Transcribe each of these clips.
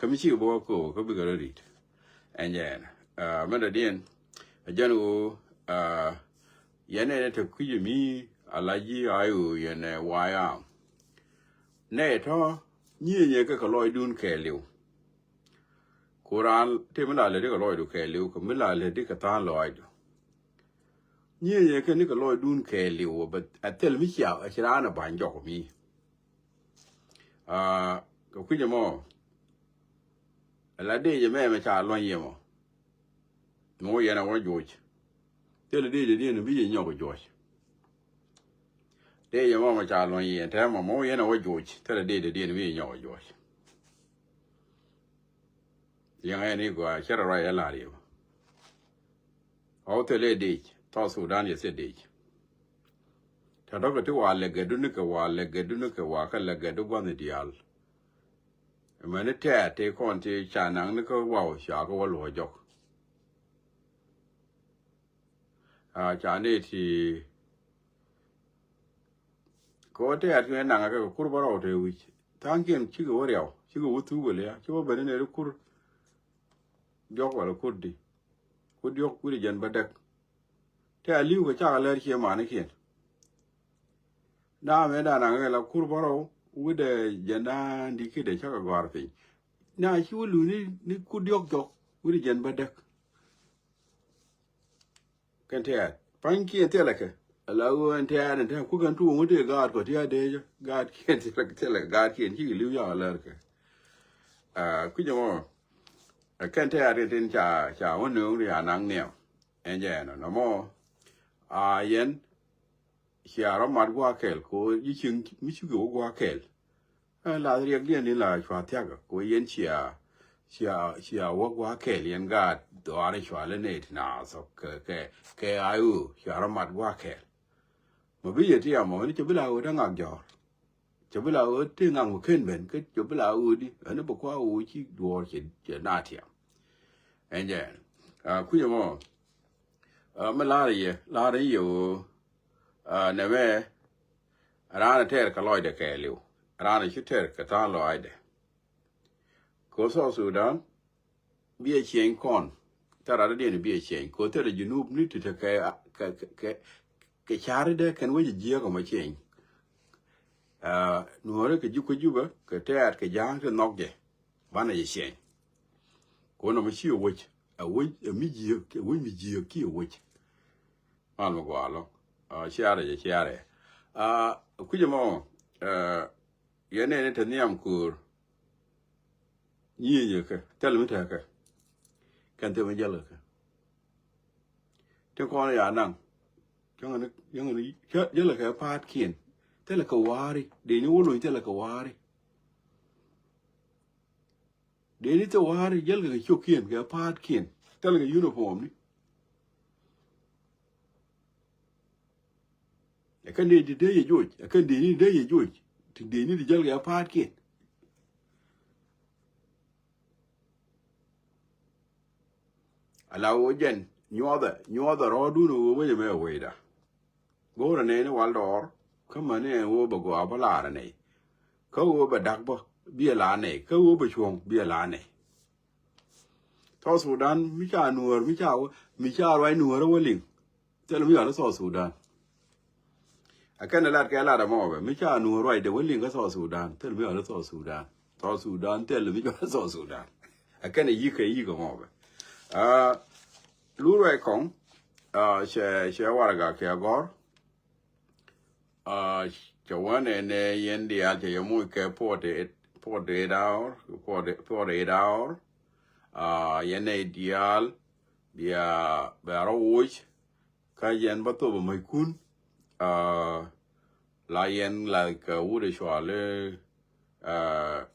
kami chi bo ko ko bi ga rit enjen meda dien ajanu yene te ku mi alaji ayu yene waya ne to nye ka loy dun ke liu Quran te mala le ka loy du ke liu ko mala le de ka ta loy du nye ka ni ka loy dun ke liu but atel mi chia a chira na ban jo mi ko ku mo la de je me cha lon ye mo ye na wo joj te le de no bi ye nyo ko joj de ye mo cha lon ye te mo ye na wo joj te le de no bi ye nyo ko joj yang ai ni go chara ra ya la ri o te le de to Sudan ye se de ta do ko to wa le ge du ni ka wa le ge du ni ka wa ka le ge du bo ni dial mane te kon ti cha nang ni ko wa sha ko lo jok cha ni ti ko te at ne nang ka kur ba ro te wi tang ken chi go riao chi go tu go le chi go ba ne ru kur jok wala kur di ko diok ku ri jan ba dak te ali ko cha la chi ma ne ken na me da nang la kur ba ro wu de jana ndi ki de cha ga gar pe na chi wu lu ni ku diok jok ku ri jan ba dak kan te pan ki te la ka ala wo an te an te ku kan tu mu de gar ko te de gar ki te la gar ki chi li ya la ka ku jo kan te ari tin cha wo nu ri anang ne en je no mo yen xia ro mar gwa kel ko yi ching mi chu go gwa kel la ri ak ni la chwa tia ga ko yen xia wo gwa kel yen ga do ari chwa le ne na so ke ayu xia ro mar gwa kel mo bi ye ti mo ni chu bi la wo da ngak jo chu bi la wo ti ngang mo ken ben ke chu bi la wo di ane bo kwa wo chi do che na tia en je ku yo mo ma la ri yo ne me rana ter ka loy de ke liu rana chi ter ka ta loy de ko so Sudan bi e chen kon tara de ne bi e chen ko ter junub ni te ke chare de kan we ji ko ma chen nuore ke ju ko juba ke ter ke jang ke nok de bana ye chen ko no ma chi wo a wo mi ji ke wo mi ji ki wo an mo gwalo chiare ku mo ye ne te niam kur ye ke tel mi ta ka kan te me jalo ka te ko ya nan yang ni jalo ka pat kien te la ka wari de ni wo lo te la ka wari de ni te wari jalo ka chokien ka pat kien te la ka uniform ni kan de ye joj kan de ni de ye joj ti de ni de jal ga pat ke ala o jen nyoda ro du no we me we da go ne wal dor kama ne wo ba go abala ne ko wo ba dak bo bi la ne ko wo ba chuong bi la ne to Sudan mi cha ro nuor wo ling te lo mi ala so Sudan akan la ka la da mo be mi cha nu roi de weli ga so Sudan tel mi ala so Sudan tel mi ga so Sudan akan yi ka yi ga mo be lu roi kong she war ga ke gor che wane ne yen dia che mu ke po de daur yen ideal dia ba ro ka yen ba to mai kun la yen la ka wu de shwa le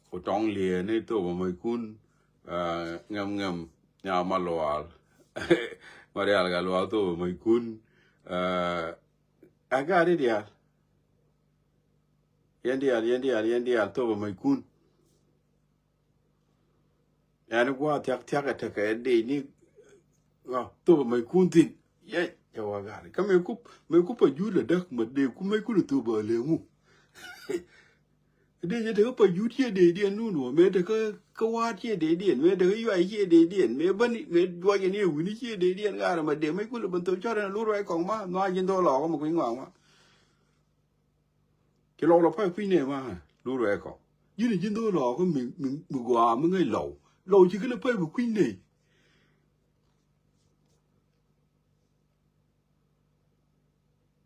ko tong lie ne to mo kun ngam nya ma loal marial ga loal to mo kun aga de dia yen dia to mo kun yani gwa tak ta ka de ni to mo kun tin ye yawa gari ka me ku pa jula dak ma de ku me ku to ba le mu de je de pa yu tie de de nu no me de ka wa tie de de me de yu ai tie de de me ban me do ye ni wu ni tie de de ga ma de me ku le ban to cho na lu ro kong ma no yin do lo ko ma ku ngwa ma ke lo pa ku ne ma lu ro ko yin yin do lo ko mình gwa mi ngai lo chi ke le pa ku ne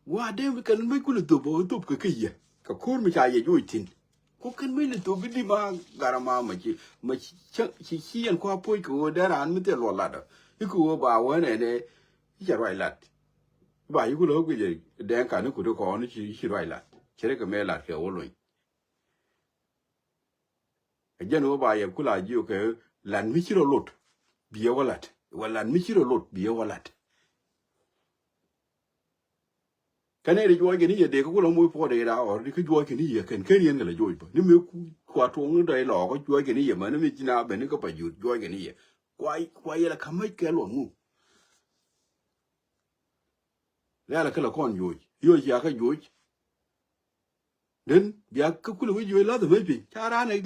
wa de me kan me ku le to bo to ka ke ye ka ko mi cha ye yu tin ko kan me le to bi di ma gara ma chi yan ko po ko da ran mi te lo la da ku ba wa ne ya rai lat ba yu ku lo ku je de ka ne ku do ko ni chi rai lat chere ka me lat ke o lo je no ba ye ku la ji o ke lan mi chi ro lot bi ye walat walan mi chi ro lot bi ye walat kane ri jo ke ni ye de ko lo mo po de da or ri ku jo ke ni ye ken yen ga la jo ba ni me ku kwa to ng dai lo ko jo ke ni ye ma ni mi chi na be ni ko pa ju jo ke ni ye kwa ye la ka mai ke lo mu la ka la kon yo ya ka jo den biya ka ku lo jo la da me pi ta ra ne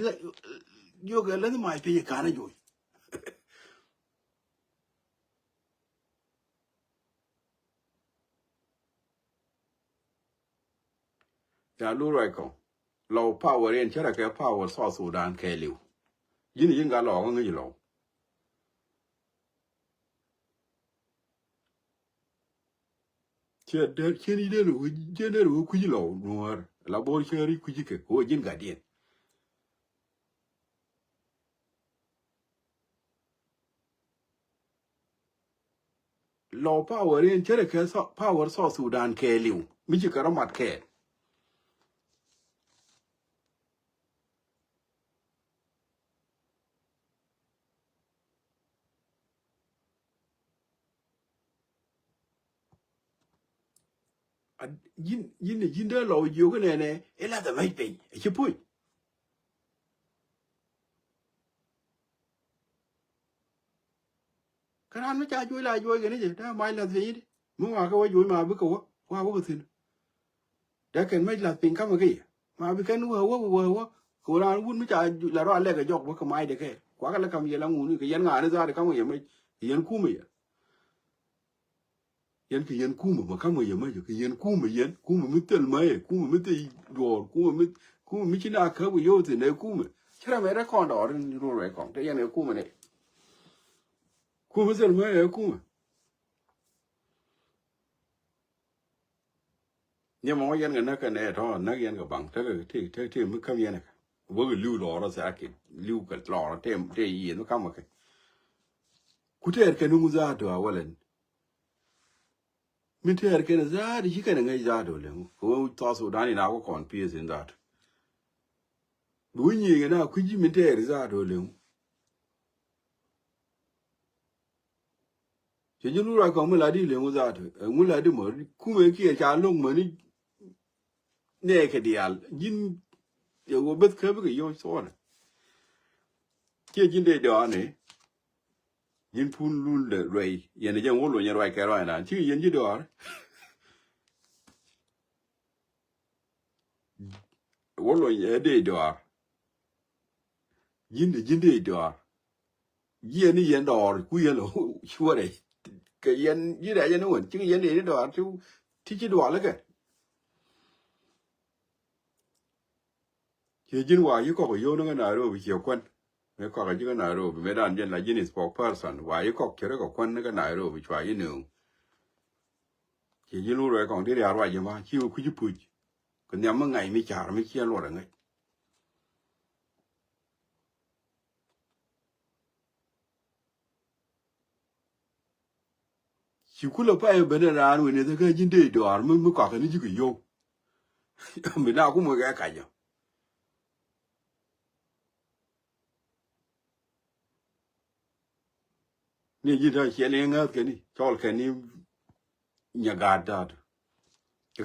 yo ga la mai pi ka na jo ya lu rai ko lo power ren chara ke power so Sudan ke liu yin yin ga lo ngi lo che de che ni de ru je de ru ku ji lo nuar la bo che ri ku ji ke ko jin ga dien lo power ren chere ke so power so Sudan ke liu mi ji ka mat ke yin de lo yu ke ne e la da mai pe e che pu ka ran ma cha ju la ju ke ni je da mai la zi mu ma ka wa ju ma bu ko wa bu ko tin da ken mai la pin ka ma ke ma bi ken wa ko ran wun mi cha la ro le ga jok ba ka mai de ke kwa ka la kam ye la ngu ni ke yan nga ne za de ka mo ye mai yan ku mi yan ke yan ku ma ka mo ye mai ke yan ku ma mi tel mai ku ma mi te do ku mi chi na ka bu yo te ne ku ma chira me ra kon do ni ro re kon te yan ku ma ne ku ma tel mai ku ma ne mo yan ga na ka ne to na yan ga bang te mi kam yan ka wo ga lu lo ra sa ke lu ka lo te yi no ka ma ke ku te ke nu za do walan min te ke na za di shi ka ngai za do le ko to so dani na ko kon pi sin that bunyi ga na ku ji min te za do le je ju lu ra ko mi la di le za do mu la di mo ku me ki cha long mo ni ne ke dial jin yo go bet ka bi yo so na ke jin de do ne yin pun lun le rei yen je wo lo yen rai ka rai na chi yen ji do wo lo ye de do yin de do yen do ku yen lo sure de ke yen ji da yen won chi yen de do tu ti chi do la ke ke jin wa yi ko yo no na ro bi che kwan me ko ga ji na ro bi me dan jen la jin is for person wa yi ko ke ko kwan na na ro bi chwa yi nu ke jin lu ro ko de ya ro ji ma chi ku ji pu ko nyam ma ngai mi char mi che lo ra ngai chi ku lo pa e be na ran we ne de ga jin de do ar mu ko ga ni ji ko yo mi na ku mo ga ka jo ni ji da che le nga ke ni chol ke ni nya ga da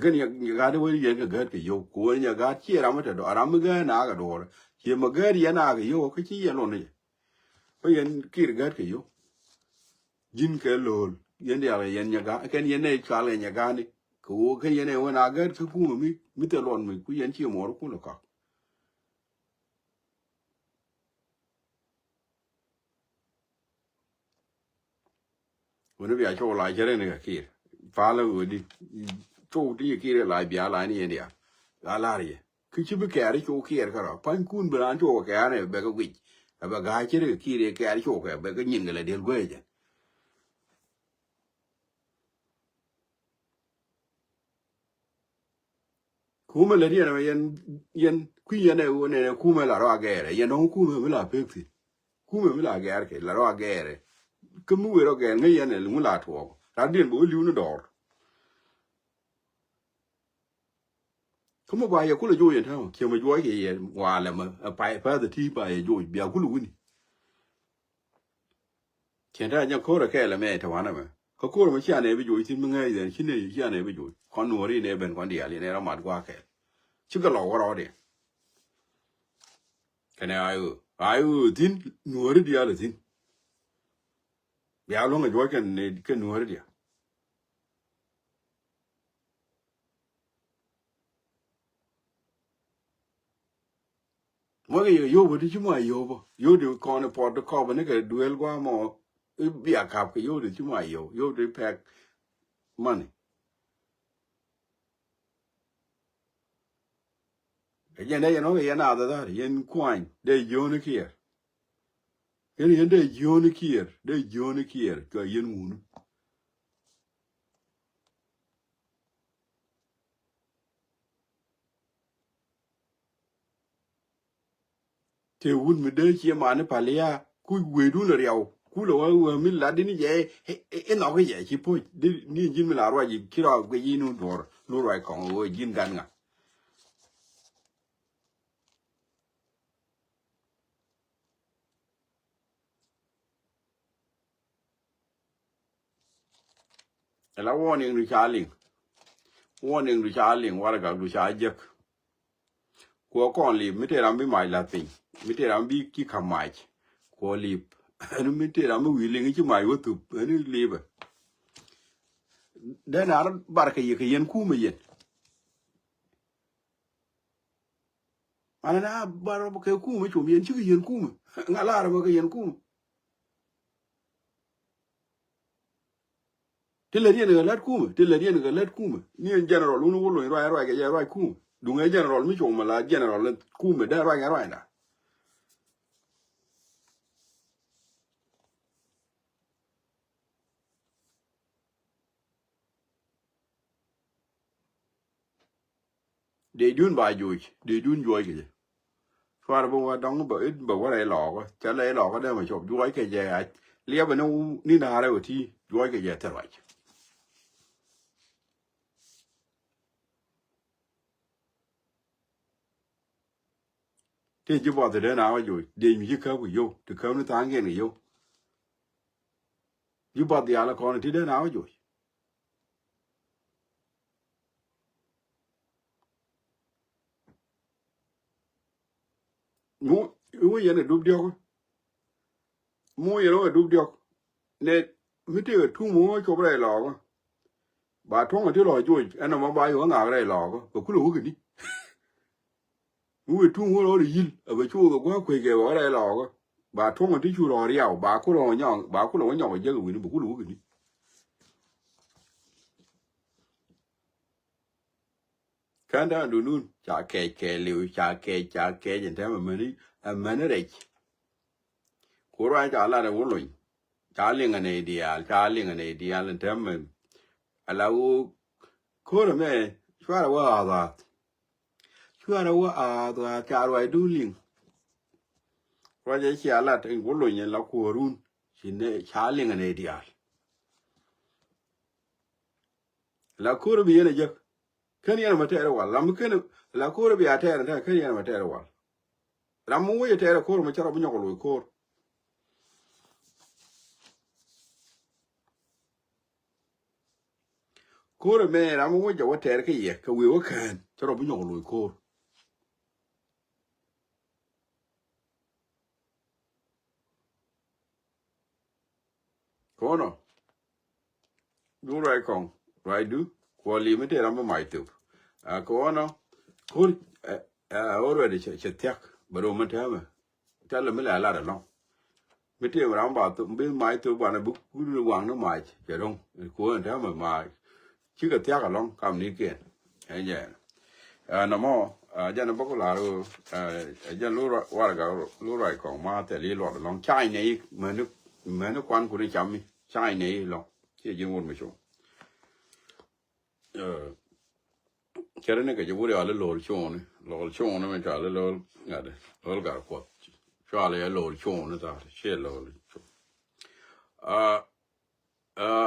ke ni ga de we ye ga ke yo ko nya ga che ra ma do ara mu ga na ga do che ma ga ri na ga yo ke chi ye lo ne ko yen ki ga ke yo jin ke lo yen ya yen nya ga ke yen ne cha le nya ga ni ko ke yen ne we na ga ku mi te lon mi ku yen chi mo ku lo ka When we are show like a kid, follow the two dear kid like be a line in India. Alaria. Could you be carried your care? Pine coon branch or carry a bag of wheat. A bagage, a kid, carry your bag of jingle, deal wage. Kuma la dia yen kuya ne wona kuma la ragere yen on kuma la pexi kuma la gere la ragere kumu ro ge nge yen lu la to radien bo liu no dor kuma ba ye kula jo yen ta ke ma jo ye ye wa la ma pa pa the ti ba ye jo bia kulu ni ken da nya ko ra ke la me ta wa na ma ko ma cha ne bi jo tin nge yen chin ne cha ne bi jo kon no ri ne ben kon dia li ne ra ma kwa ke chi ga lo ro de kene ayu tin no ri dia le tin bia lo nga jo ken no ri dia mo ge yo bo ti mo yo de kon po de ko ba ne ke duel gwa mo bi a kap ke yo de ti mo yo de pack money e je ne no ye na da yen kwan de yo ne kier yen de yo ne kier ka yen mun te un me de chi ma ne palia ku we du le riao ku lo wa mi la de ni je e no ge ye chi po ni jin mi la ro ji ki ro ge yin nu dor no ro ko wo jin gan nga la warning ri charling wa ga du cha je ko kon li mi te ram bi mai la tin mi te ram bi ki ka mai ko li anu mi te ram wi li ngi mai wo tu anu li ba de na bar ka ye ka yen ku me yen ana na bar ka ku me chum yen chi yen ku me ngala ra ka yen ku me te le yen ga lat ku me te le yen ga lat ku me ni en general unu wo lo ra ga ya ra ku me du ngai general mi chum la general ku me da ra na de dun joy ke far bo wa dong bo it bo wa lai lo ko cha lai lo ko de ma chop joy ke je lia ba no ni na ra ti joy ke je ta ra te ji bo de na wa jo de mi ka ku yo te ka no ta nge ni yo ji bo de ala ko ni de na wa jo mu ye ne dub dio mu ye no dub dio ne mi te tu mu chop lai lo ko ba thong ti lo jo ana ma ba yo nga lai lo ko ku lu ki ni mu tu mu lo ri yil ba chu ko kwa kwe ke ba lai lo ko ba thong ti chu lo riao ba ku lo nyong je ku ni bu ku lu ki ni kanda du nun cha ke liu cha ke jen ta ma ni a ma ne re ko ra cha la de wo lo cha ling ne dia len ta ma ala wo ko re me chwa wa da cha ro du ling ra je cha la te wo lo yen la ko run chin ne cha ling ne dia la ko re bi ne je kan yana ma ta wa la mu kan la ko re bi a ta ta kan yana ma ta wa la mu wo ye ta ko ma cha ro bu nyoko lo ko kore me ra mo ja wa ter ke ye ka we wa kan to ro bu nyong lo ko no du rai kong rai du ko li me te ra mo mai tu a ko no ko already che tek baro mo ta me ta le me la da no ไม่เที่ยวรำบากตัวไม่ไม้ตัวบ้านบุกคุณระวังน้ำไม้เจ้าดงควรแท้มาชื่อกระเทียกันลองคำนี้เกินไอ้เนี่ยน้ำมอยันบอกว่าเรายันรู้ว่าเรารู้ไรของมาแต่ลีหลอดลองใช้ในเหมือนควันคุณจำมีใช้ในลองที่ยิงวนไม่ชงแค่นั้นก็จะพูดอะไรหลอดช่วงนี่มันจะอะไรหลอดอะไรหลอดการกดช่วงอะไรหลอดช่วงนี่จ้าเชื่อหลอดช่วง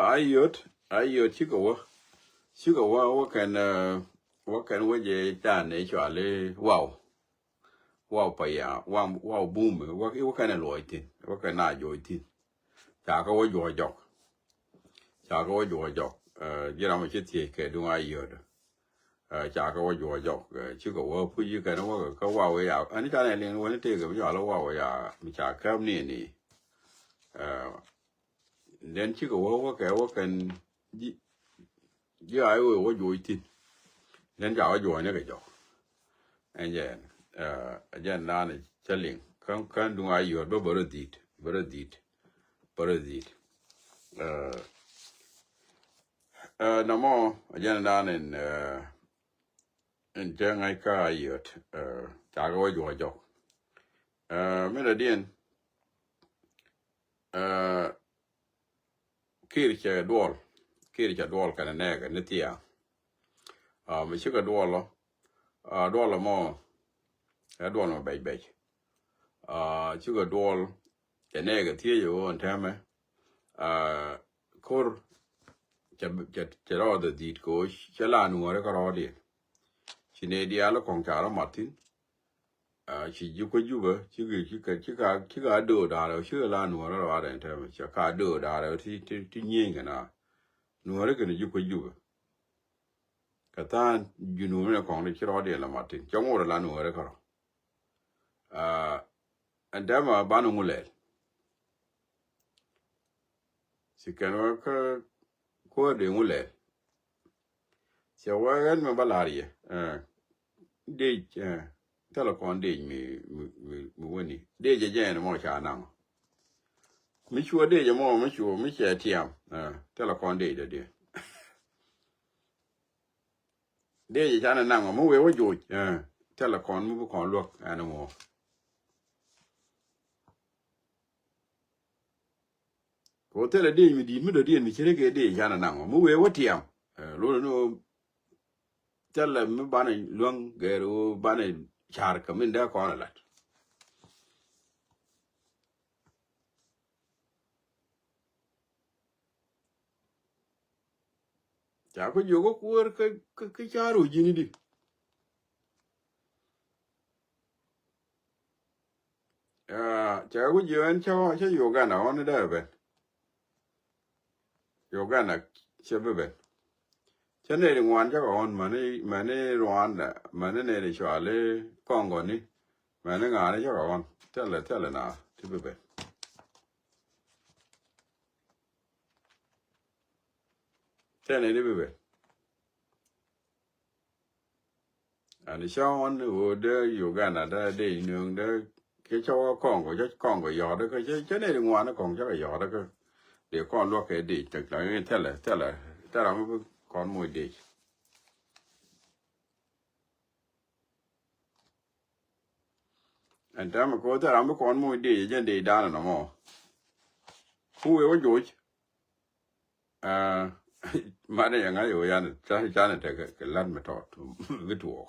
ไอ้ยศชิคกี้พายว่ากันว่าจะจานในช่วงเลยว้าวไปอ่ะว้าวบูมว่ากันอร่อยทีว่ากันน่าอยู่ทีจากว่าอยู่จอกยี่เราไม่คิดที่แค่ดูไอ้ยศจากว่าอยู่จอกชิคกี้พายพูดยี่กันว่าเขาว้าวอย่างอันนี้การเรียนวันนี้เด็กก็ไม่ใช่เราว้าวอย่างมีจากแค่นี้เดินชิคกี้พายว่ากันยี่ไอ้ว่าอยู่ทีเดินจากว่าอยู่เนี่ยก็จอกอันนี้อันนี้นั่นเฉลี่ยkanดูไอ้ยศบ่บรดิดน้ำมออันนี้นั่นเจ้าไงก็ไอ้ยศจากว่าอยู่จอกไม่ได้เดียนkirke dål kan en egen netia men kika dål må dål må bej kika dål kan egen tie jo en temme kor rada dit ko chala nuore ka radi chine dialo kong chara martin chỉ giúp cái giúp á chỉ cả đồ đà rồi chứ là nua nó là đấy thôi chỉ cả đồ đà rồi thì nhiên cái nào nua đấy cái này giúp cái giúp cái ta giúp nua nó còn được chỉ đó để làm mặt thì trong ngồi là nua đấy cả anh đã mà bán ông lệ chỉ cần nó có để ông lệ chỉ qua cái mà bán lại điถ้าเราคนเด็กมีวันนี้เด็กจะแย่นะมอชานังไม่ชัวร์เด็กจะมอไม่ชัวร์ไม่แช่เทียมถ้าเราคนเด็กจะเด็กจะชานังมั่วเวว่าอยู่ถ้าเราคนมั่วคนลวกอันนั้นมั่วก็ถ้าเราเด็กมีดีไม่ได้เรียนมีเชื่อเกี่ยเด็กชานังมั่วเวว่าเทียมรู้แล้วนู้ถ้าเราไม่บ้านไหนลวงเกลูบ้านไหนชาร์กมันได้ก่อนละจากก็อยู่ก็กลัวก็ชาร์รู้ยินดีจากก็อยู่อันใช่โยกันนะวันนี้ได้เป็นโยกันนะใช่เป็นฉันในวันจากอ่อนมันในวันละมันในช่วงเลยกองก่อนนี่มันในงานจากอ่อนเท่าไรนะที่เป็นเท่าไหร่ที่เป็นอันนี้ช่วงวันโอ้เดี๋ยวอยู่กันนะได้หนึ่งเดี๋ยวแค่ช่วงกองก็ยอดแล้วก็ฉันในวันนั้นกองจากยอดแล้วก็เดี๋ยวก่อนลวกแค่ดีจากนั้นเท่าไรแต่เราไม่ก่อนมวยดีอันแต่เมื่อก่อนถ้าเราไม่ก่อนมวยดีจะดีด้านนะมั้งผู้เอ๋ว่าอยู่มาได้ยังไงอยู่ยันจานแต่ก็ลั่นมาทอดก็ถูก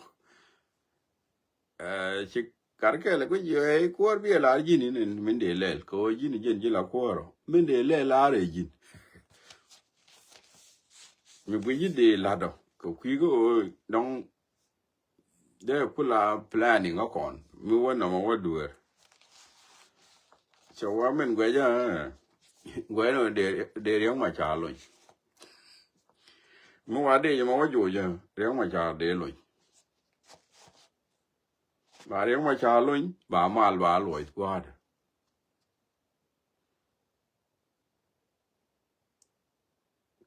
ชิการแค่แล้วก็อยู่ไอ้กวาดเบี้ยลายินนี่มันเดือดเลยก็ยินละกวาดมันเดือดเลยลาเลยยินมีบุญยินเดือดลาดอกก็คุยก็น้องเดี๋ยวพูดละ planning ก็ก่อนมีวันน้องว่าดูชาวว่ามันกว่าจะเราเดี๋ยวมาจ่าเลยเมื่อวานเดี๋ยวมาว่าอยู่จะเดี๋ยวมาจ่าเดี๋ยวเลยบาเดี๋ยวมาจ่าเลยบามาลบาลอยกว่า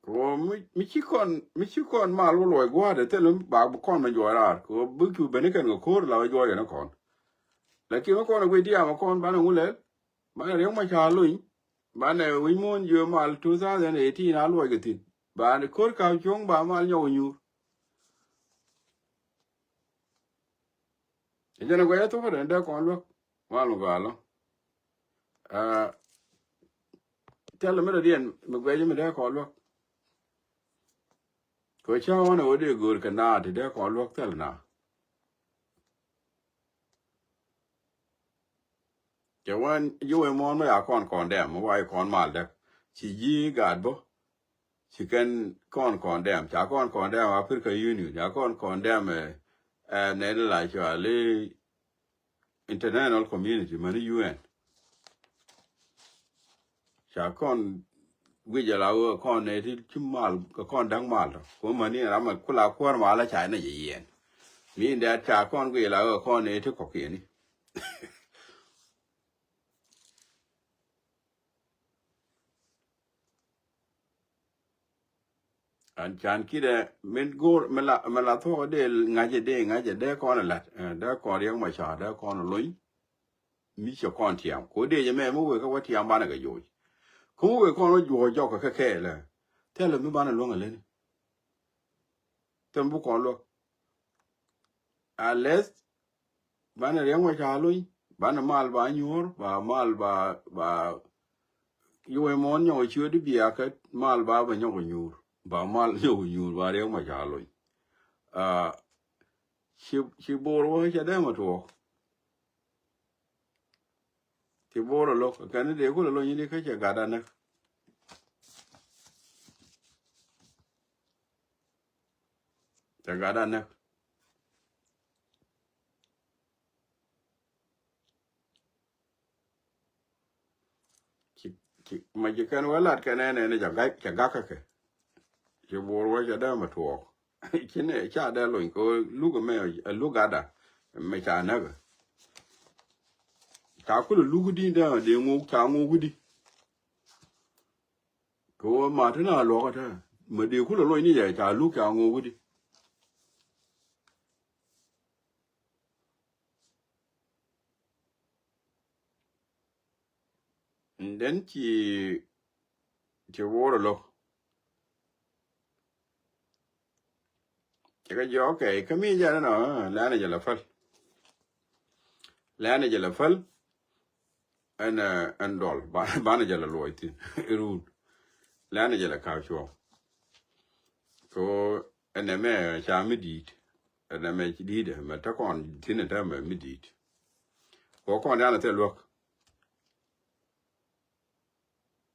ก็ไม่ใช่คนมาลอยกว่าแต่เรื่องบาบุคคลมันอยู่อะไรก็บุกอยู่เป็นกันก็โคตรเราอยู่อย่างนั้นก่อนแล้วคิดว่าคนเอาไว้ที่มาคนบ้านงูเล็ก Bana reng ma cha lui. Bana we mon yo mal 2018 alwa gati. Bana kor ka chong ba mal nyo nyu. Jana go ya to fa da kon lo. Mal ga lo. Ah tell me dien me gwe me da kon lo. Ko cha wana ode gor ka na de da kon lo tel na. Ke wan yo e mon me ya kon dem wa kon mal da. Chi yi gad bo. Chi kan kon dem. Cha kon dem Africa Union. Ja kon dem ne la cha le international community mani UN. Cha kon wija la wo kon ne ti chumal ko kon dang mal ko mani ra ma kula kwar ma la cha na yen mi nda cha kon wi la wo kon ne ti ko kini an chan kide min gor mela to de kon la da kon yang ma cha da kon loy mi cho kon tiam ko de je me mo we ko tiam ba na ga yo ko we kon lo jo jo ka ke le te le mi ba na lo ngale ni tem bu kon lo unless ba na yang ma cha loy ba na mal ba nyor ba mal ba yo mon nyo chu di bia ka mal ba nyo nyur ba mal nyo nyur ba re ma cha lo a chi bor wo cha da ma to ti bor lo ka ne de ko lo ni ka cha ga da na cha ga da na chi ma ji kan wala ka ne ja ga ka ke chi bor wo cha da ma to chi ne cha da lo ko lu ga me lu ga da me cha na ga ta ku lu gu di da de ngo cha ngo gu di ko ma ta na lo ka ta ma de ku lo ni ja cha lu ka ngo gu di then chi bor lo cái gió cái mi ra nó lá này giờ là phân lá này giờ là phân anh đòn bán này giờ là lội thì run lá này giờ là cao chuông có anh em mẹ cha mới đi anh em mẹ chỉ đi đấy mà ta còn thế này ta mà mới đi có con ra là thế luộc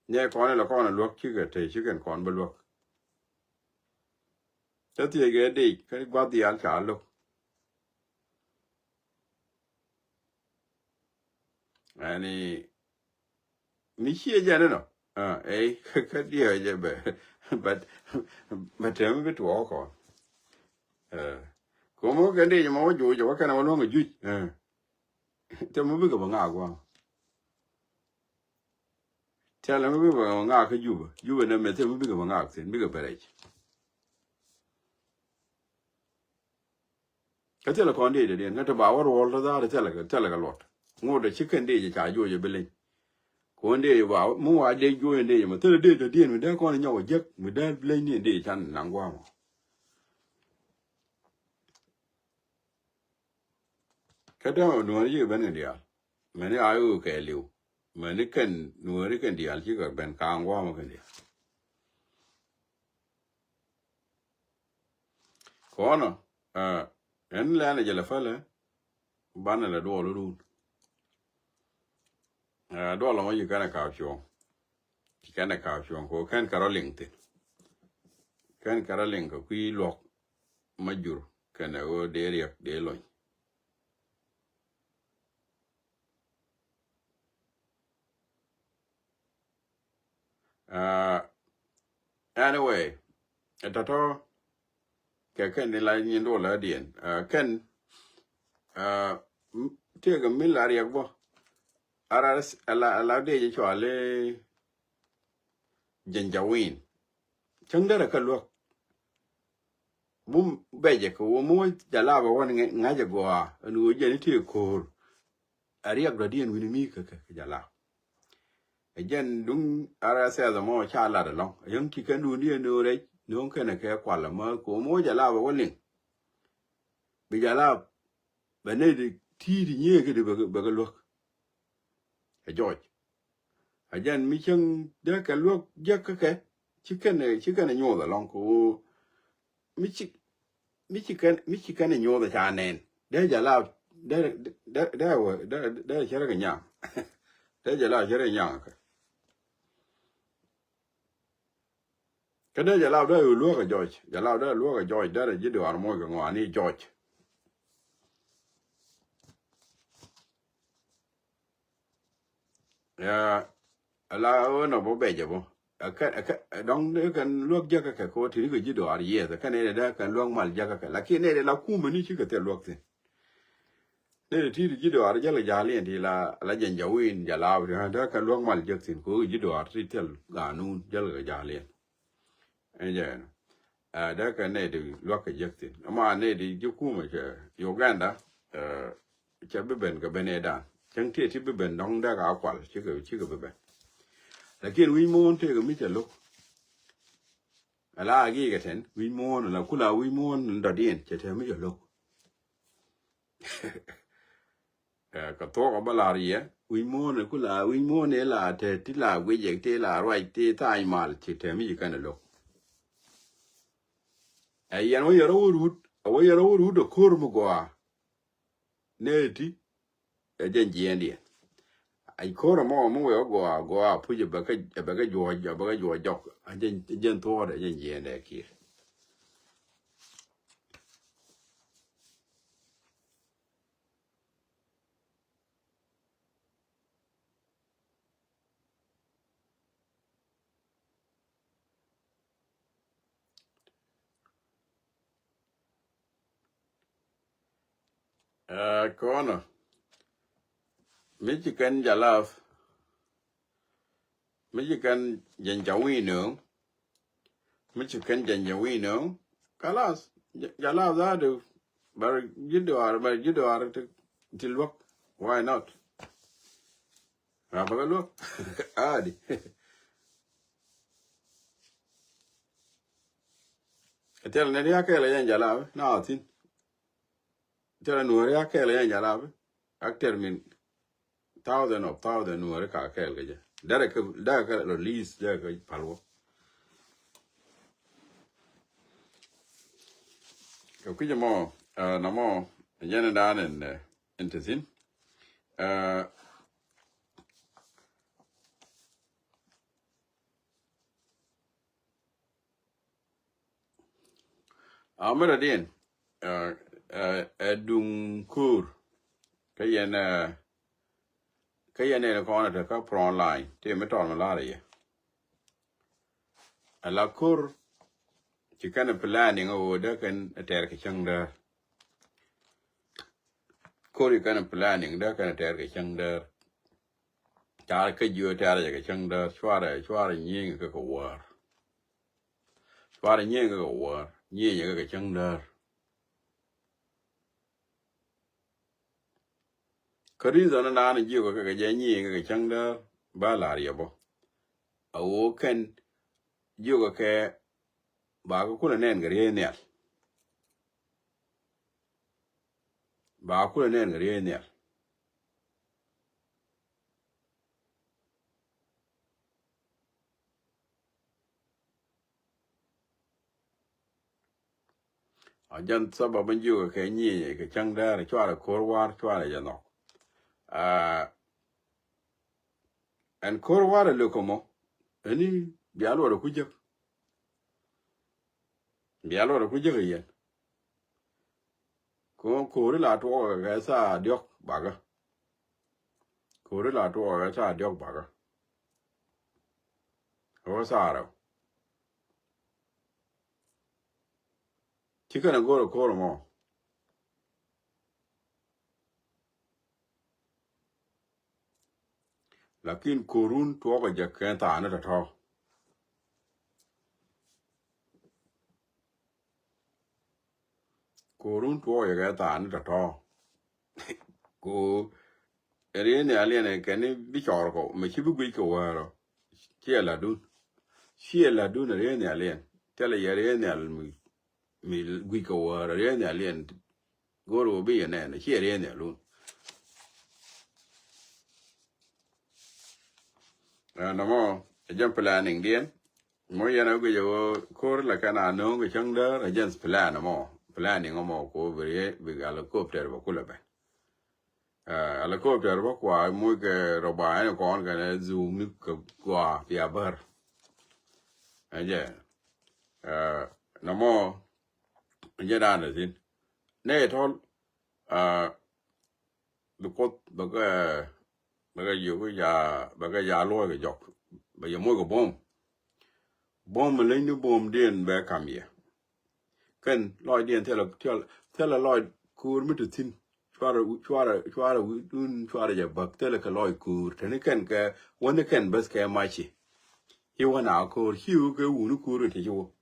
nhé con này là luộc chứ cái thầy chứ cái con bơ luộc thế thì cái đi cái qua đi ăn chả luộc anh mi chia ra đó ấy cái điều gì vậy but thế mới biết rõ còn có một cái đi mà có chủ cho cái nào nó người duy thế mới biết cái bằng ngà qua thế là mới biết bằng ngà cái duy nó mới thế mới biết cái bằng ngà thế biết cái bể cái thế là con đi để ngay từ bảo rồi ra thế là cái lọt ngồi để chicken đi trả duy cho bên lên con đi bảo mua ai đi duy đi mà thế là đi để mình đã con nhau giấc mình đã lên đi để chăn nắng qua mà cái đó nuôi gì bên này đi à mình ai ở cái liu mình cần nuôi cái đi à chứ cái bên càng qua mà cái đi có nó anh là này giờ là phải là bán là đồ luôn đồ là mấy cái này cao chuông có cái caro link thế cái caro link có quy lọc major cái này có để riêng để lôi anyway đó cái này là những đồ là điện cái tiếc cái mình là riêng bo ara ala de cho le janjawin chẳng đó là cái luộc mum beje ko mo jala ba won ngaje go anu je ni ti ko ariak do dien wini mi ka jala again dung ara se da mo cha la da long yang ki kan du ni no re no kan ke kwa la ma ko mo ja la ba woni bi ja la ba ne di ti di nye ke de ba ga lo a George again mi chen de ka lo ja ka ke chi kan nyo da long ko mi chi mi chi kan nyo da cha nen de ja la de chere ga nya de ja la chere nya cái đó giờ lao đó lúa cái George giờ lao đó lúa cái George đó là chỉ điều ăn mồi cái ngoài này George ya la ở nó bố bề chứ bố cái đóng đấy cái luộc giá cái cô thì cái chỉ điều ăn gì cái này là cái luộc mal giá cái là cái này là cú mình chỉ cái luộc thôi này thì chỉ điều ăn giá là giá liền thì là dân giàu in giá lao thì đó cái luộc mal giá thì cô chỉ điều ăn thì theo gà nún giá là giá liền anh vậy đó cái này thì luộc cái giá thì mà này thì chỉ cú mà chứ Uganda chỉ biết bên cái bên này đã chẳng thể chỉ biết bên đông đã cả quả chỉ cái bên lakini we mon te mi te lo ala gi ga ten we mon la kula we mon da dien che te mi lo ka to ka balaria we mon kula we mon e la te ti la we je te la right te tai mal che te mi ka na lo ai yan wo yaro ru do kor mu go ne ti e jen jien ai ko mo yo go pu je ba ka jo jok a jen to de jen je ne ki ko no Michigan jalaf Michigan jen jawi no Michigan jen jawi no kalas jalaf da do bar jido ar til wak why not ba lo adi etel ne ya ke le jen jalaf na tin tela no ya ke le jen jalaf ak termin thousand no ka ke le je da ka lo lease da ka palwo ko kujamo na mo jena dan en intezin amara den edung kur kayena ko na ka pro online te me ton la re ala kur ti kana planning o da kan ter ke changda kur kana planning da kan ter ke changda ta ka ju ter ke changda chwara nyin ka ko war chwara nyin ka ko war nyin ka changda kari zana na na ji ko ka je nyin ka changda ba la re bo awo kan ji ko ke ba ko kuna nen gare ne ba kuna nen gare ne ajan sababan ji ko ke nyin ka changda chwara korwar chwara ya no en korwar le komo ani bialo ro kuje yen ko ri la to ga sa diok baga ko ri la to ga sa diok baga o sa ra ti kana go ko mo lakin korun to ga je kan ta na to korun to ga ta na to ko ere ne alien ke ne bi chor ko me chi bu ko waro chi la dun ere ne alien tele yere ne al mi gwi ko waro ere ne alien goro bi ne chi ere ne lu no mo jam planning dien mo yana go yo kor la kana no go changda agents plan mo planning mo ko be helicopter ba kula ba helicopter ba kwa mo ke roba ne kon ga zoom ni ko kwa ya bar aje no mo je da ne din ne tol bu ko ba ga yo go ya lo ga jok ba yo mo go bom le ni bom den ba kam ye kan loy den tela loy kur mi tin chwara dun chwara ja bak tela ka loy kur tani kan ka wanda kan bas ka machi hi wana kur hiu ka wunu kur ti jo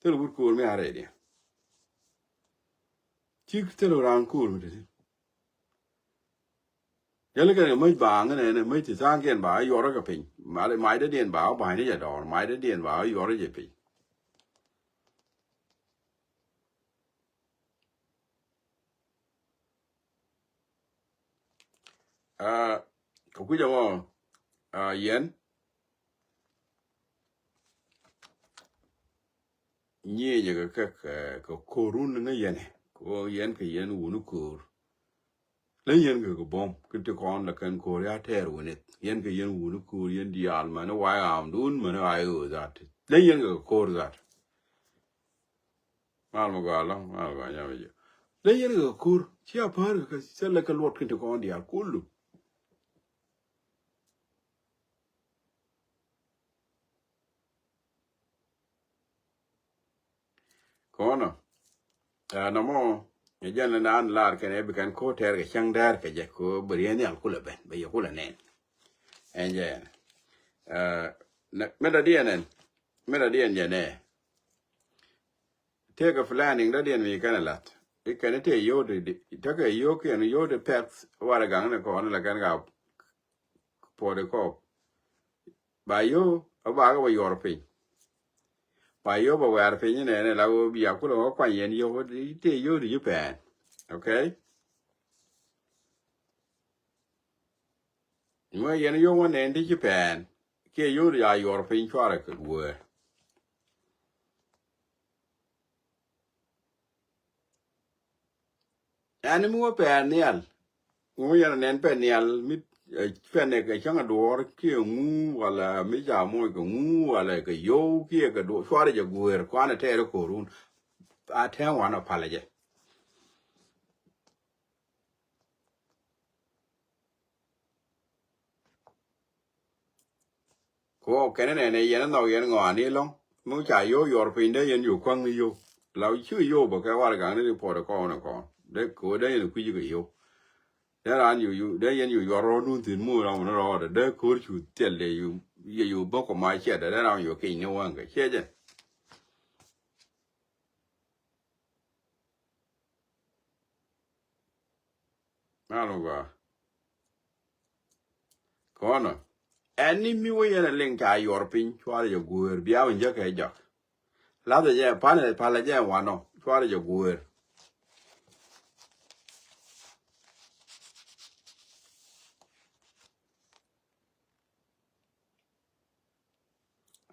tela wut kur mi are dia tik tela ran kur mi tin yale ka mai ba ne mai ti sang ken ba yo ra ka pin mai da den ba ba ni ja do mai da den ba yo ra je pin ka ku ja mo yen nye je ka korun ne yene ko yen ka yen wunu kur le yen ga bom kinte kon la kan ko ya ter wunet yen ga yen wunu kur yen di al man wa am dun man ayo zat le yen ga kor zat mal mo ga nya me le yen ga kur chi a par ka sel ka lot kinte kon di al kullu kono na mo e jan na an lar kan e kan ko ter ga chang dar ka je ko bari ne al kula ben be yo kula nen enje meda dien ya ne take a planning da dien mi kana lat ikane te yo de take yo ke no yo de pets wara gang ne ko la kan ga po de ko ba yo ba ga yo pe ba yo ba wa pe ne la go bi a ku lo kwa yen yo te yo de Japan okay mo yen yo one ne de Japan ke yo ya yo pe chwara ko wo ani mo pe nial mo yen ne pe nial mi fene ke changa dor ke ngu wala mi ja mo ke ngu wala ke yo ke do sware je guer kwana tere ko run a ten wana palaje ko kene ne yen no yen ngo ani long mu cha yo yor pinde yen yu kwang ni yo la chu yo bo ke wala ga ni po ko na ko de ko de ni ku ji yo de ran yu de yen yu yor nu tin mu ra mo ro de ko chu tele yu bo ko ma che de ran yu ke ni wan ke che je na lo ga ko no any mi wo yen len ka yor pin chware je guer bia wen je ke jo la de je pa la je wa no chware je guer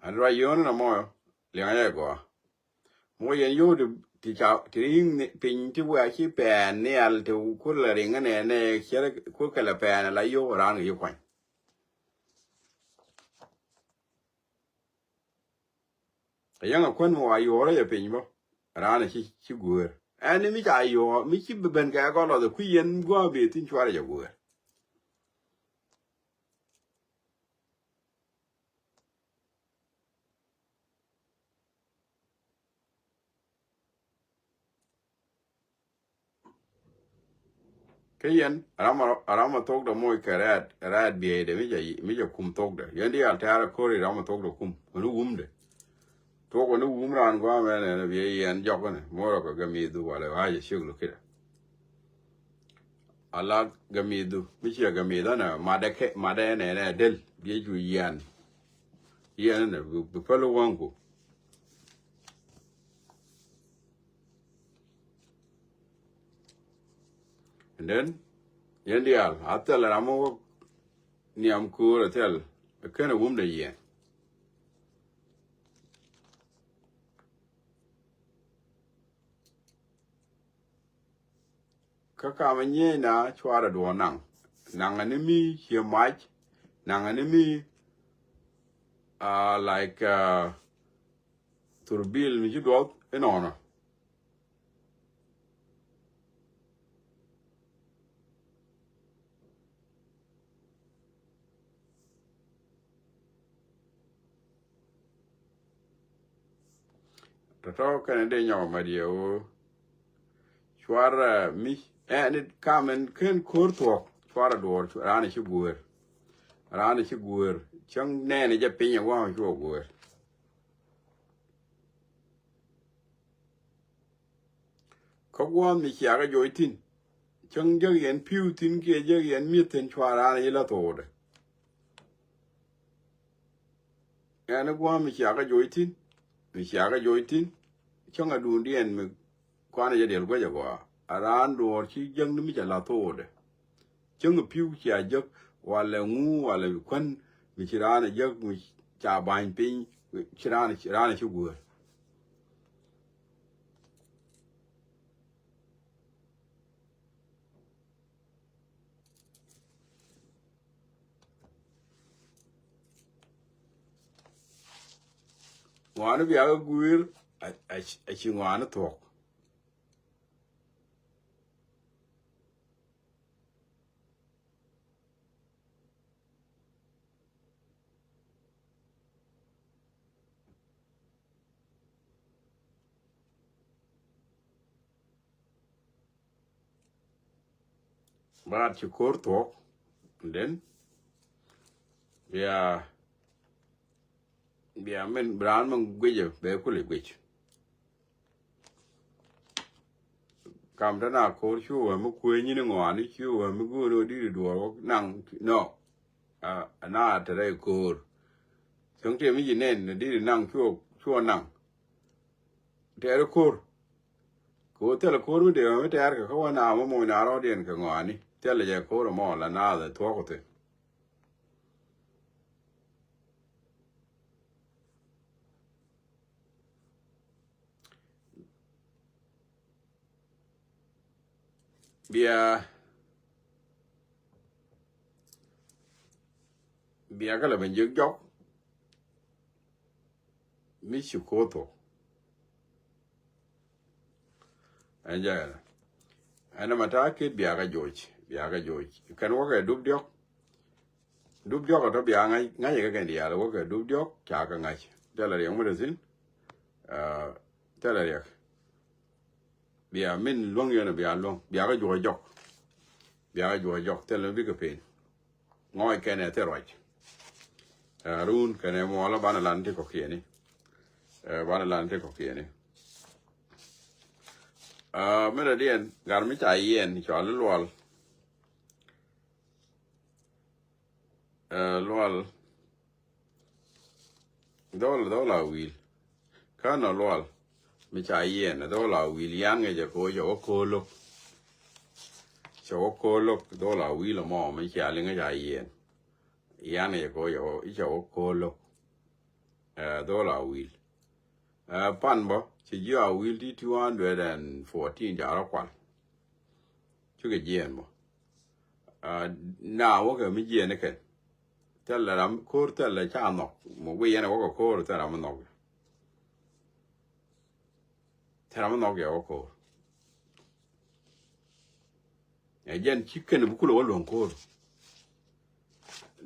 an ra yo na mo le ya go mo yen yo de ti cha ti ring pin ti wa chi pe ne al te ku la ring ne chere ku ka la pe la yo ran yo kwan yang a kwan mo ayo ra ya pin bo ran chi guer ani mi cha yo mi chi ben ka ko lo de ku yen go be tin chware je guer ke yen rama tok da mo ka rat be de mi ja kum tok da yen di al ta ko ri rama tok da kum nu wum de to ko nu wum ran go me ne be yen jok ne mo ro ko ga mi du wala ha je shuglu kida ala gamidu michia gamida na mada ne del bieju yan na bu palo wangu and then yendial atel ramo ni amkur atel kana wumda yen kaka manye na chwara do nang animi here much nang animi like turbil mi jidot enona tato kana de nyaw madio chwara mi and it kamen ken kurto chwara do rana chiguer chang nene je pinya wa chuguer kogwa mi chiaga joitin chang je yen piu tin ke je yen mi ten chwara ni la tode ana gwa mi chiaga joitin chang adun dien mi kwana je del gwa gwa aran do chi jang mi cha la tode chang piu chia je wala ngu wala kwan mi chirana je mi cha ban pin chirana chuguer wana bi aga guir a chi wana tok ba chi kor tok and then bia men bran man gweje be kule gweje kam dana kor chu mu kwenyi ni ngwani chu mu guro di do nang no na tare kor chung te mi nen di nang chu nang tere kor ko tele kor mi de me tere ka na mo na ro den ka ngwani tele je kor mo la na de to ko te bia ka la ben jok mi chu ko to anja ana mata ke bia ga joj kan wo ga dub diok to bia ngai ga kan dia wo ga dub diok cha ka ngai tele yang mo zin tele ya bia min long yo na bia ga jok tele bi ka pen ngoi ke ne te roi run ke ne mo la bana lan te ko kieni mera dien garmi cha yen chol lwal dola wil kana lwal mi cha yen dola wil yang je ko yo ko lo dola wil mo mi cha linga cha yen yang je ko yo ko lo dola wil pan bo chi ya wil di 214 ja kwal chu ge yen mo na wo ke mi yen ke tella ram kor tella cha no mo we yen wo ko kor tella mo no ya ko e jen chicken bu kulo wo kor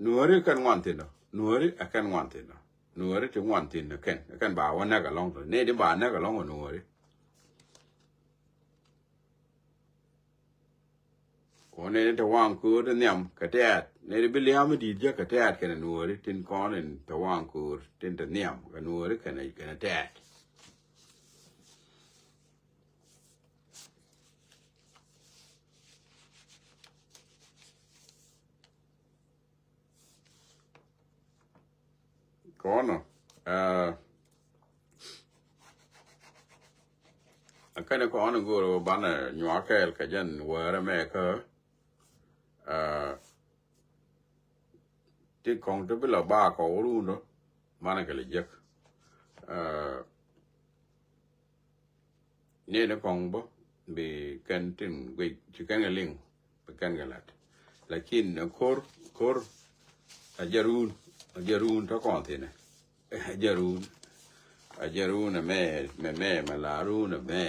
nuore kan wantin nuore akan wantin nuore te wantin kan ba wana ga long ne de ba na ga long nuore ko ne te wang ko de nyam ka tet ne de biliam di je ka tet kan nuore tin kon en te wang ko tin te nyam ka nuore kan tet kono akane kono goro bana nyuakel ka jan wara me ka ti kong to bila ba ko ru no mana ke le jek ne kong bo be kan tin we chikan ling be kan galat lakin kor ajarun to kon tine ajarun me malarun me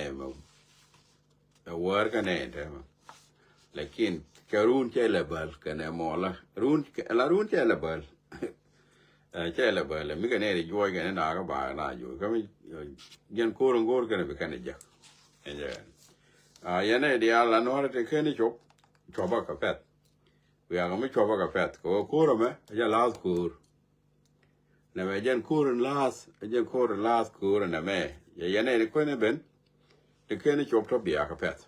war kane te lakin karun chela bal kana mola run chela bal chela bal mi kane ri joy kane na ka ba na jo kami gen ngor kane be kane ja yana dia la no te kane choba ka pet we are going to choba ka pet ko me ja las kur na me jen kur las kur na me yana ni ko ne ben te kane chop to bia ka pet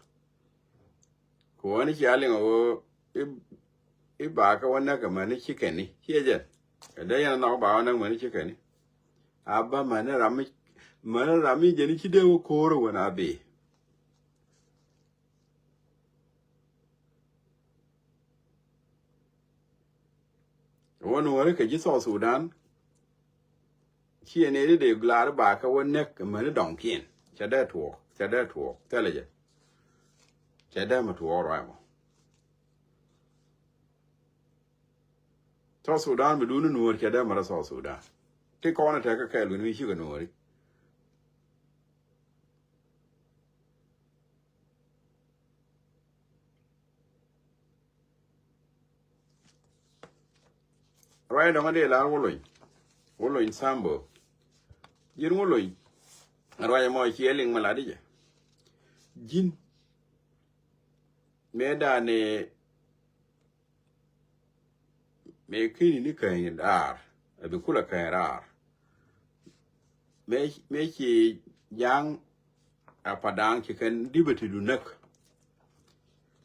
ko ni chale ngo I ba ka wana ka mani chikeni hieje da yana na ba wana mani chikeni abba mana rami jeni chide wo koro wana be wonu wore ka ji so Sudan chiene de glar ba ka wana ka mani donkin chada tuo teleje chada matu oro so Sudan me dunu nuor chada mara so Sudan ti kona te ka kelu ni chi ka nuori right on de la woloin sambo yin woloin arwaya mo chi eling maladi je jin meda ne me kini ni kan dar abi kula kan rar me chi yang apadang chi kan dibati dunak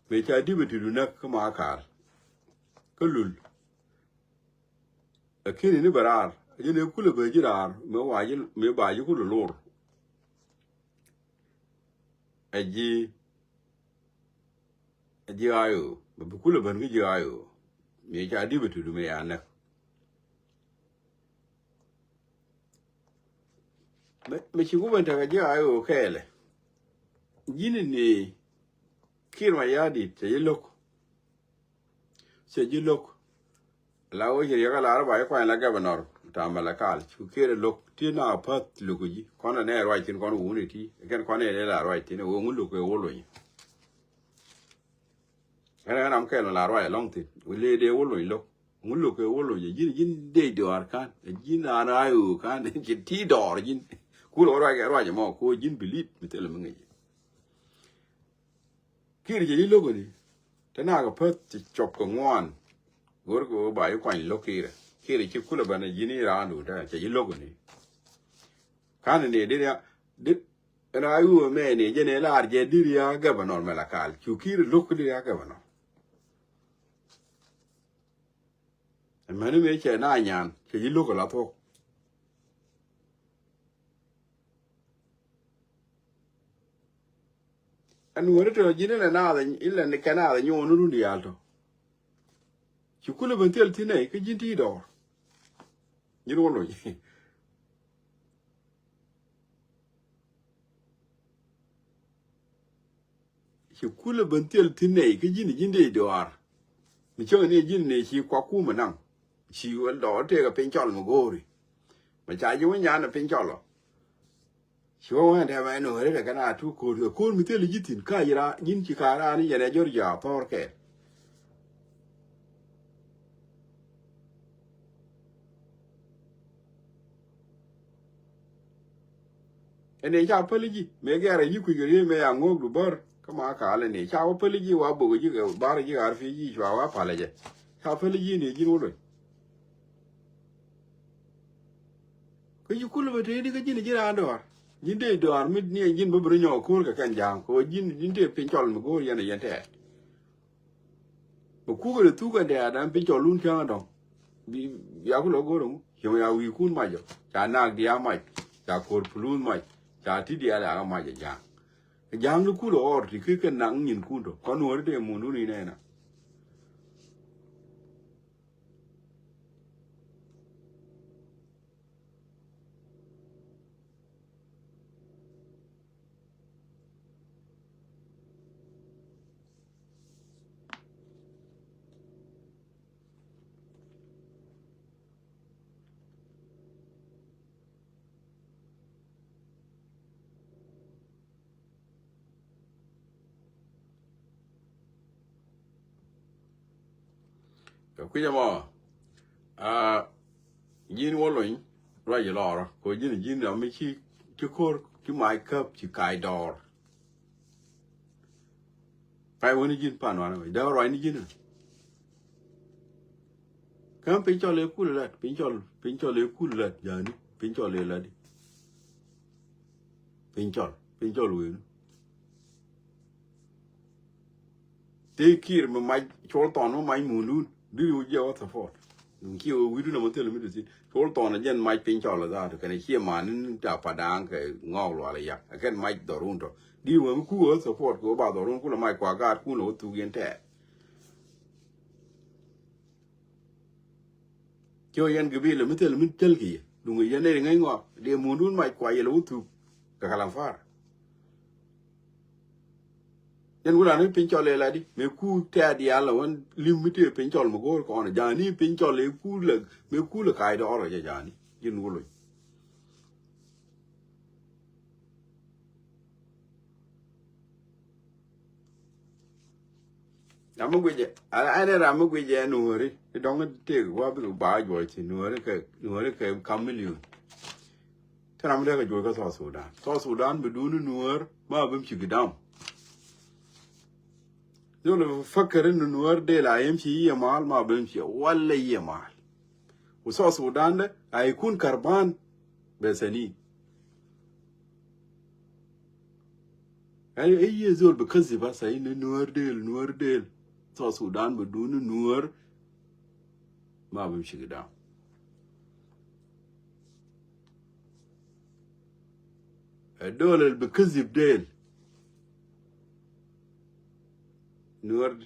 me cha dibati dunak kuma kar kulul akini ni barar yene kula be jirar me ba yi kula lor aji ayo be kula ban gi ayo me cha dibati du me yana me chi ku ban ta ga ayo kele yini ni kirma yadi te yilok lawo jiri ga lar ba ko la governor ta malakal chu kire lok tina pat luguji kono ne right tin kono unity ken kono ne la right tin wo ngulu ko wolo yi era nam ke la right long tin we de wolo yi lok ngulu ko wolo yi jin de do arkan jin ana ayu kan ki ti dor jin ku ro ga ro mo ko jin bilit mitel mo ngi kire ji logo ni tana ga pat chop ko ngwan gorgo ba yi kwan lokire kire ki kula bana jini randu da ce yi logo ni kan ne de na ayu me ne je ne la arje diria governor melakal ki kire lokire ya governor manu me che na nyan ce yi logo la to an wori to jini na da illa ne kana da nyo nu ndi alto kula bantel tine ke jinti do you know lo kula bantel tine ke jindi do ar mi cho ne jin ne chi kwa ku manang chi won do te ga pen chol mo gori ma cha ju nya na pen cholo chi wo ha ba no re ga na tu ko mi te li jitin ka ira jin chi ka ra ni ne jor ja por ke ene cha peliji me ga re yi ku gere me ya ngog du bar kama ka ale ne cha peliji wa bo ji ga bar ji ar fi ji wa pale je cha peliji ne ji no ko yi kulu ba te di ga jin ji ra do jin de do ar mit ni jin bo bro nyo ko ka kan jang ko jin de pin chol mo go yana yente bo ku ga tu ga de adam pin chol lun ka do bi ya ku lo go ro Yo ya wi kun ma jo. Cha nak dia ma. Cha kor plun ma. Cha ti dia la ma ja jang. Jang lu ku lo or ti ke nang nyin ku do. Ko no de mu nu ni ne na. Ku ja mo. Yin wo loin. Ra je lo ko yin na mi chi kor ki mai kap chi kai dor. Pai woni yin pan wa da ro ni yin. Kam pin cho le ku la pin cho le ku la ja ni pin cho le la di. Pin cho lu. Te kir ma mai chol ton ma mai mu nu du yu je wa ta fo. Ki wi du na mo tele mi du si. Chol ton na jen mai pin cho la da to kan chi ma ni ta pa dang ke ngol wa la ya. Ken mai do run to. Di wo ku wo support ko ba do run ku la mai kwa ga ku no tu gen te. Cho yen ge bi le mi tele mi tel ki. Du ngi yen ne ngai ngo de mu nu mai kwa ye lu tu ka kalam far. Yen gula ne pin cho le la di me ku te di ala won limite pin cho mo go ko na jani pin cho le ku le me ku le kai do ro ja jani yin gulo amu gwe ala ra mu gwe no ri dong te wa bi ba jo ti no ri ke kamilion tara mu de ga jo ga so Sudan bi dunu nuor ma bim chi gidam yo fakar in nuor de la yamshi yamal ma bim chi walla yamal وصو السودان ده هيكون كربان بسنين يعني اي زول بكذب بس ان نور ديل صو السودان بدون نور ما بيمشي قدام الدول اللي بكذب ديل نور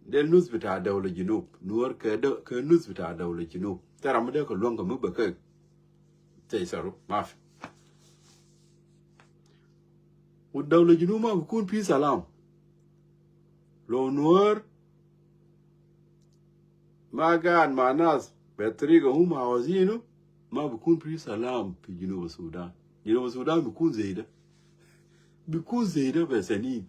ديل نوز بتاع دولة جنوب نور كنوز بتاع دولة جنوب ترى ما ده كلهم كم بكذب تيسرو ما في والدولة جنوب ما بكون في سلام لو نور ما قاعد مع ناس بطريقة هم عاوزينه ما بكون في سلام في جنوب السودان جنوب السودان بيكون زي ده بسنين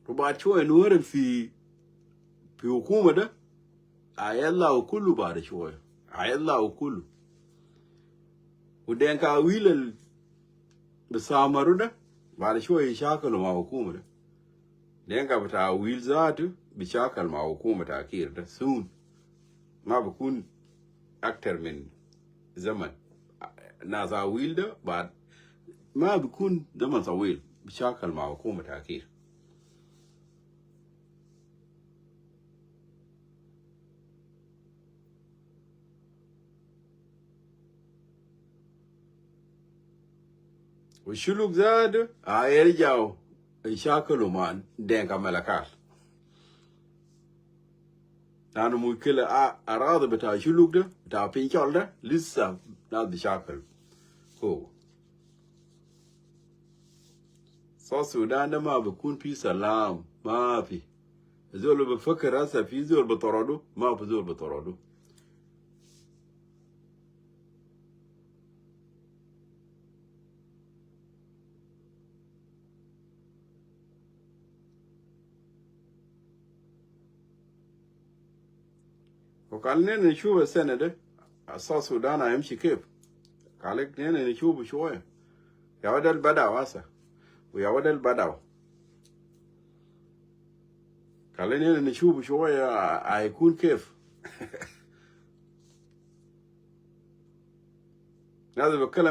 وبعد شوية نور في حكومة ده هيطلعوا كله بعد شوية هيطلعوا كله ودين كاويل بسامرو ده بعد شوية يشاكلوا مع حكومة ده دين كبتاع ويل ذاته بيشاكل مع حكومة تأكير ده سون ما بكون أكتر من زمن ناس ويل ده بعد ما بيكون زمن طويل بيشاكل مع حكومة تأكير والشلوك زاد هيرجعوا يشاكلوا مع دينكا ملكات لأنه مشكلة أراضي بتاع شلوك ده بتاع بينشال ده لسه ناس بيشاكل هو صوت السودان ده ما بيكون في سلام ما في زول بفكر هسه في زول بطردو ما في زول بطردو وقالنا نشوف السنة ده صوت السودان هيمشي كيف قالك نشوف شوية يا ولد البداو هسه ويا ولد البداو خلينا نشوف شوية هيكون كيف لازم بتكلم